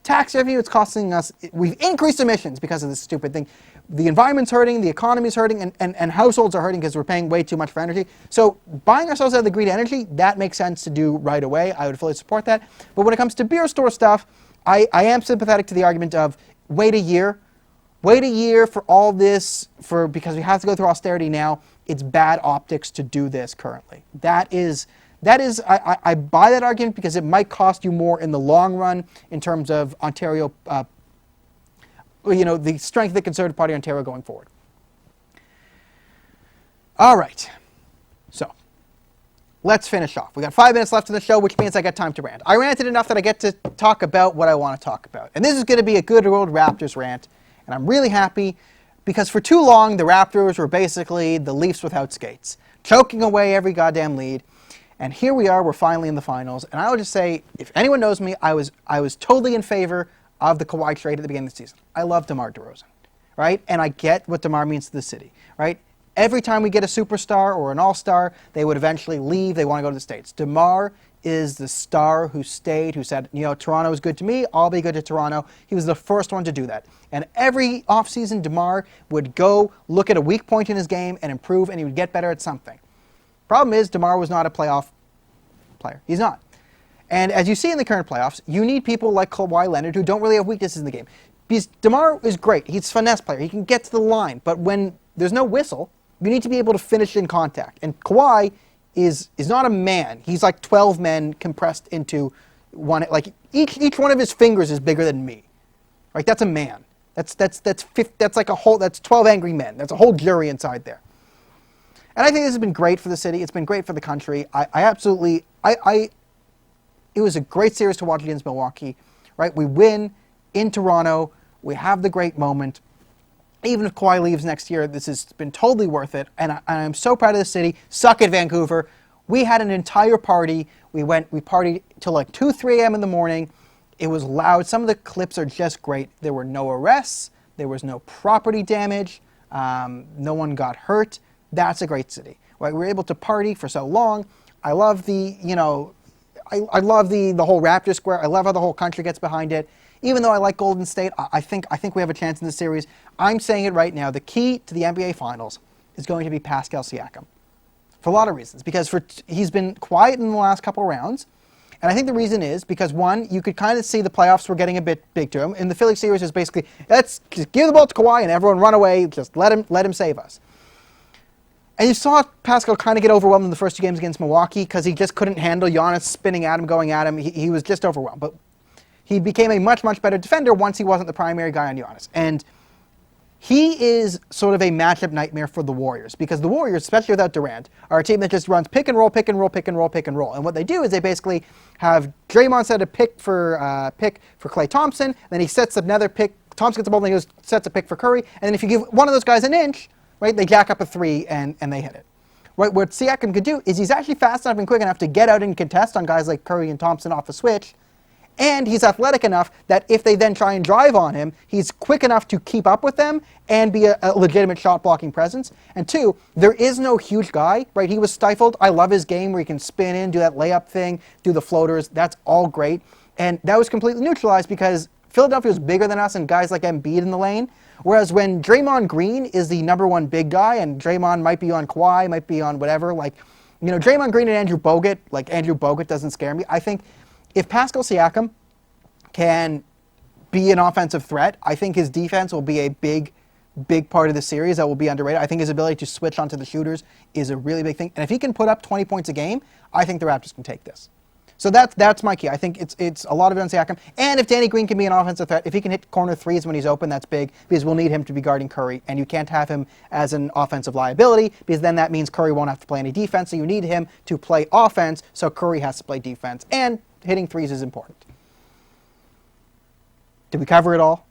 A: tax revenue. It's costing us. We've increased emissions because of this stupid thing. The environment's hurting, the economy's hurting, and households are hurting because we're paying way too much for energy. So buying ourselves out of the green energy, that makes sense to do right away. I would fully support that. But when it comes to beer store stuff, I am sympathetic to the argument of wait a year. Wait a year for all this, because we have to go through austerity now. It's bad optics to do this currently. I buy that argument because it might cost you more in the long run in terms of Ontario, the strength of the Conservative Party in Ontario going forward. All right, so let's finish off. We got 5 minutes left in the show, which means I got time to rant. I ranted enough that I get to talk about what I want to talk about. And this is going to be a good old Raptors rant, and I'm really happy because for too long the Raptors were basically the Leafs without skates, choking away every goddamn lead. And here we are, we're finally in the finals. And I will just say, if anyone knows me, I was totally in favor of the Kawhi trade at the beginning of the season. I love DeMar DeRozan, right? And I get what DeMar means to the city, right? Every time we get a superstar or an all-star, they would eventually leave. They want to go to the States. DeMar is the star who stayed, who said, Toronto is good to me, I'll be good to Toronto. He was the first one to do that. And every offseason, DeMar would go look at a weak point in his game and improve, and he would get better at something. Problem is, DeMar was not a playoff player. He's not. And as you see in the current playoffs, you need people like Kawhi Leonard who don't really have weaknesses in the game. Because DeMar is great. He's a finesse player. He can get to the line. But when there's no whistle, you need to be able to finish in contact. And Kawhi is not a man. He's like 12 men compressed into one. Like each one of his fingers is bigger than me. Right? That's a man. That's like a whole. That's 12 angry men. That's a whole jury inside there. And I think this has been great for the city. It's been great for the country. It was a great series to watch against Milwaukee, right? We win in Toronto. We have the great moment. Even if Kawhi leaves next year, this has been totally worth it. And I'm so proud of the city. Suck it, Vancouver. We had an entire party. We partied till like 2, 3 a.m. in the morning. It was loud. Some of the clips are just great. There were no arrests. There was no property damage. No one got hurt. That's a great city. Right? We were able to party for so long. I love I love the whole Raptor Square. I love how the whole country gets behind it. Even though I like Golden State, I think we have a chance in this series. I'm saying it right now. The key to the NBA Finals is going to be Pascal Siakam. For a lot of reasons. Because he's been quiet in the last couple of rounds. And I think the reason is because, one, you could kind of see the playoffs were getting a bit big to him. In the Philly series, it was basically, let's just give the ball to Kawhi and everyone run away. Just let him save us. And you saw Pascal kind of get overwhelmed in the first 2 games against Milwaukee because he just couldn't handle Giannis spinning at him, going at him. He was just overwhelmed. But he became a much, much better defender once he wasn't the primary guy on Giannis. And he is sort of a matchup nightmare for the Warriors, because the Warriors, especially without Durant, are a team that just runs pick and roll, pick and roll, pick and roll, pick and roll. And what they do is they basically have Draymond set a pick for Klay Thompson, then he sets another pick. Thompson gets the ball, and he sets a pick for Curry. And then if you give one of those guys an inch, right, they jack up a three and they hit it. Right, what Siakam could do is he's actually fast enough and quick enough to get out and contest on guys like Curry and Thompson off the switch. And he's athletic enough that if they then try and drive on him, he's quick enough to keep up with them and be a legitimate shot-blocking presence. And two, there is no huge guy, right? He was stifled. I love his game where he can spin in, do that layup thing, do the floaters. That's all great. And that was completely neutralized because Philadelphia was bigger than us and guys like Embiid in the lane. Whereas when Draymond Green is the number one big guy, and Draymond might be on Kawhi, might be on whatever, like, you know, Draymond Green and Andrew Bogut doesn't scare me. I think if Pascal Siakam can be an offensive threat, I think his defense will be a big part of the series that will be underrated. I think his ability to switch onto the shooters is a really big thing. And if he can put up 20 points a game, I think the Raptors can take this. So that's my key. I think it's a lot of it on Siakam. And if Danny Green can be an offensive threat, if he can hit corner threes when he's open, that's big, because we'll need him to be guarding Curry. And you can't have him as an offensive liability, because then that means Curry won't have to play any defense. So you need him to play offense, so Curry has to play defense. And hitting threes is important. Did we cover it all?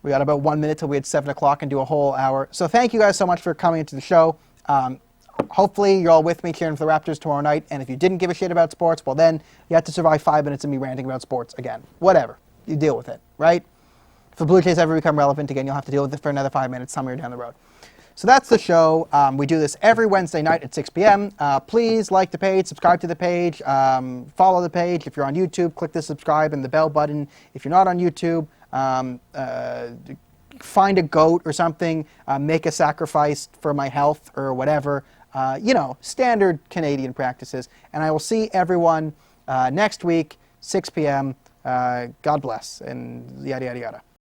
A: We got about 1 minute till we had 7 o'clock and do a whole hour. So thank you guys so much for coming into the show. Hopefully you're all with me cheering for the Raptors tomorrow night. And if you didn't give a shit about sports, well then you have to survive 5 minutes of me ranting about sports again. Whatever. You deal with it, right? If the Blue Jays ever become relevant again, you'll have to deal with it for another 5 minutes somewhere down the road. So that's the show. We do this every Wednesday night at 6 p.m. Please like the page, subscribe to the page, follow the page. If you're on YouTube, click the subscribe and the bell button. If you're not on YouTube, find a goat or something, make a sacrifice for my health or whatever. You know, standard Canadian practices. And I will see everyone next week, 6 p.m. God bless, and yada, yada, yada.